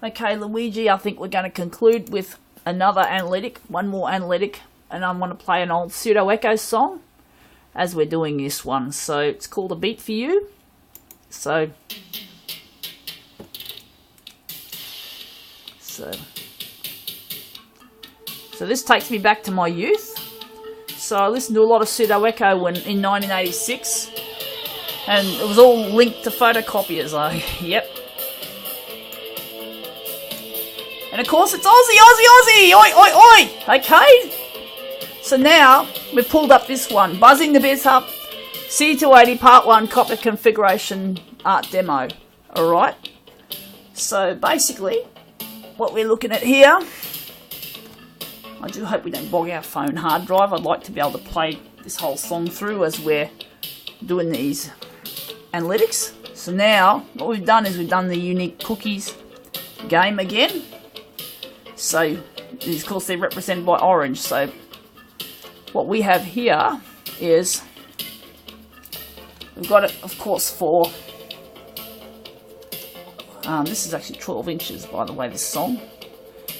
Okay, Luigi, I think we're going to conclude with another analytic, one more analytic, and I want to play an old Pseudo Echo song as we're doing this one. So it's called A Beat for You. So this takes me back to my youth. So I listened to a lot of Pseudo Echo in 1986, and it was all linked to photocopiers. Yep. And of course it's Aussie, Aussie, Aussie! Oi, oi, oi! Okay? So now, we've pulled up this one. Buzzing the bizhub, C280 Part 1 Copier Configuration Art Demo. Alright? So basically, what we're looking at here, I do hope we don't bog our phone hard drive. I'd like to be able to play this whole song through as we're doing these analytics. So now, what we've done is we've done the unique cookies game again. So, of course, they're represented by orange. So, what we have here is, we've got it, of course, for, this is actually 12 inches, by the way, this song.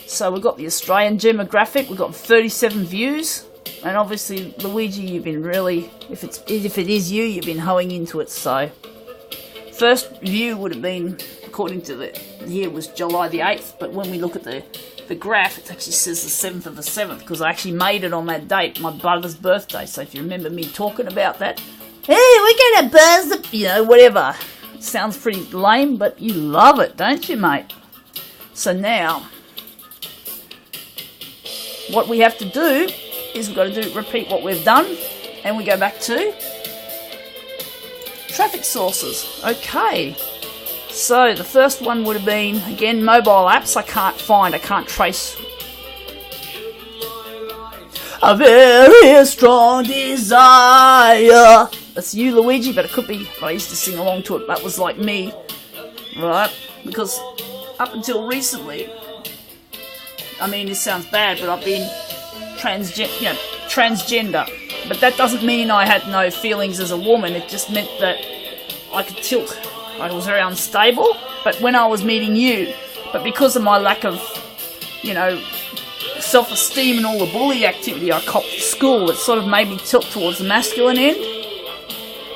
So, we've got the Australian demographic, we've got 37 views, and obviously, Luigi, you've been really, if it is you, you've been hoeing into it. So, first view would have been, according to here was July the 8th, but when we look at the graph, it actually says the 7th of the 7th, because I actually made it on that date, my brother's birthday. So if you remember me talking about that, hey, we're gonna buzz the, you know, whatever. It sounds pretty lame, but you love it, don't you, mate? So now, what we have to do is we've got to repeat what we've done, and we go back to traffic sources. Okay. So, the first one would have been, again, mobile apps. I can't trace. A very strong desire. That's you, Luigi, but it could be, I used to sing along to it. That was like me, right? Because up until recently, I mean, this sounds bad, but I've been transgender. But that doesn't mean I had no feelings as a woman. It just meant that I could tilt. I was very unstable, but when I was meeting you, but because of my lack of, you know, self-esteem and all the bully activity I copped at school, it sort of made me tilt towards the masculine end.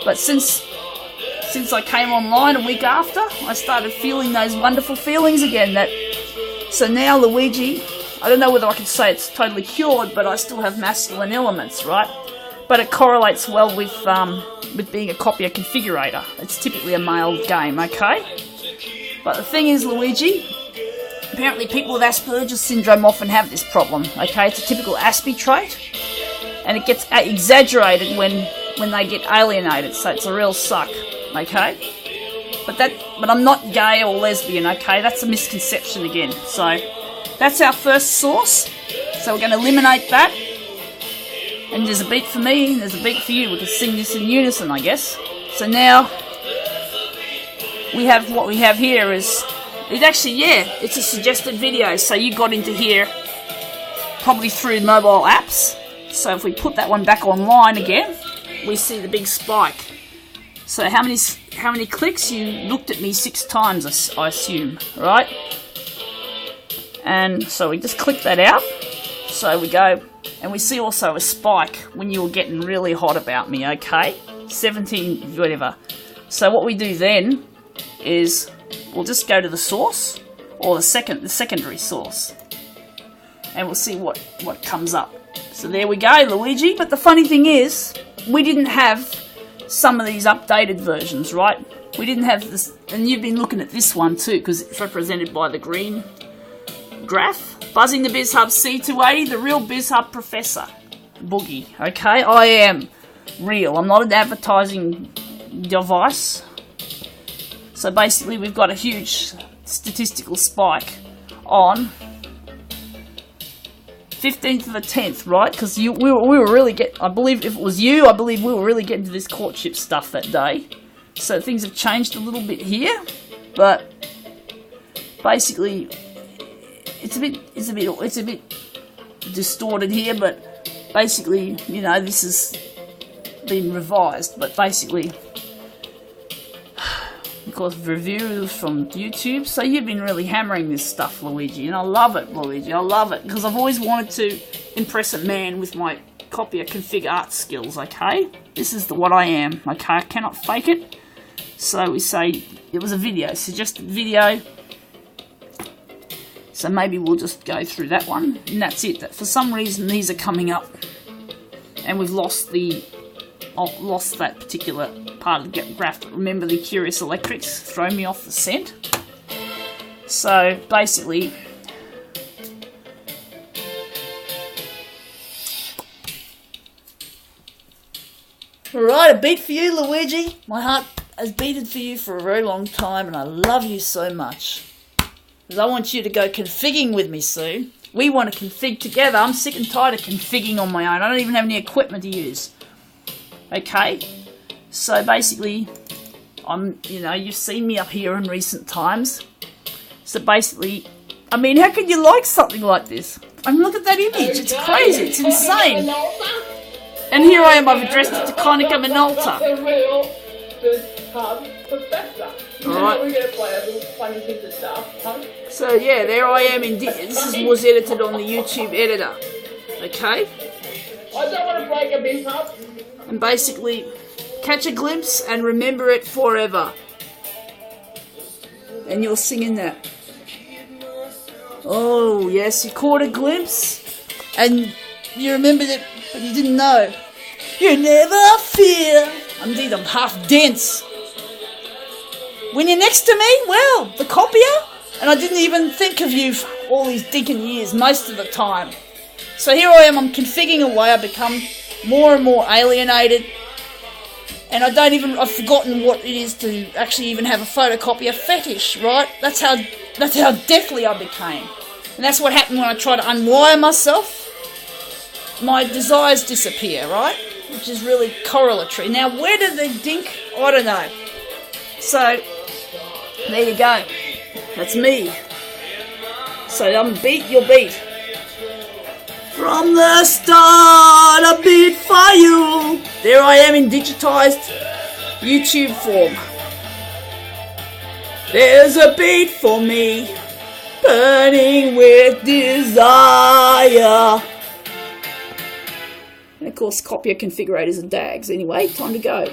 But since I came online a week after, I started feeling those wonderful feelings again. So now, Luigi, I don't know whether I could say it's totally cured, but I still have masculine elements, right? But it correlates well with being a copier configurator. It's typically a male game, okay? But the thing is, Luigi, apparently people with Asperger's syndrome often have this problem, okay? It's a typical Aspie trait, and it gets exaggerated when they get alienated, so it's a real suck, okay? But I'm not gay or lesbian, okay? That's a misconception again. So that's our first source. So we're going to eliminate that. And there's a beat for me, and there's a beat for you. We can sing this in unison, I guess. So now, what we have here is, it's a suggested video. So you got into here probably through mobile apps. So if we put that one back online again, we see the big spike. So how many clicks? You looked at me 6 times, I assume, right? And so we just click that out. So we go, and we see also a spike when you were getting really hot about me, okay? 17, whatever. So what we do then is we'll just go to the source, or the secondary source, and we'll see what comes up. So there we go, Luigi. But the funny thing is, we didn't have some of these updated versions, right? We didn't have this, and you've been looking at this one too, because it's represented by the green graph. Buzzing the bizhub C280, the real bizhub professor. Boogie, okay? I am real. I'm not an advertising device. So basically we've got a huge statistical spike on 15th of the 10th, right? Because we were really I believe if it was you, I believe we were really getting to this courtship stuff that day. So things have changed a little bit here, but basically it's a bit distorted here, but basically, you know, this has been revised. But basically, course, reviews from YouTube. So you've been really hammering this stuff, Luigi, and I love it, Luigi. I love it because I've always wanted to impress a man with my copier config art skills. Okay, this is what I am. Okay, I cannot fake it. So we say it was a video, suggested video. So maybe we'll just go through that one, and that's it. That for some reason these are coming up, and we've lost that particular part of the graph. Remember, the Curious Electrics throw me off the scent. So basically, alright, a beat for you, Luigi. My heart has beaten for you for a very long time, and I love you so much. Because I want you to go configging with me soon. We want to config together. I'm sick and tired of configging on my own. I don't even have any equipment to use. Okay? So basically, you've seen me up here in recent times. So basically, I mean, how could you like something like this? I mean, look at that image. It's crazy. It's insane. And here I am. I've addressed it to Konica Minolta. Alright. So yeah, there I am. This was edited on the YouTube editor. Okay. I don't want to break a bizhub. And basically, catch a glimpse and remember it forever. And you're singing that. Oh yes, you caught a glimpse, and you remembered it, but you didn't know. You never fear. Indeed, I'm half dense. When you're next to me, well, the copier, and I didn't even think of you for all these dinking years, most of the time. So here I am, I'm configuring away, I've become more and more alienated, and I've forgotten what it is to actually even have a photocopier fetish, right? That's how deathly I became. And that's what happened when I try to unwire myself. My desires disappear, right? Which is really correlatory. Now, where did they dink? I don't know. So, there you go. That's me. So I'm beat, you're beat. From the start, a beat for you. There I am in digitized YouTube form. There's a beat for me, burning with desire. And of course, copier configurators and DAGs. Anyway, time to go.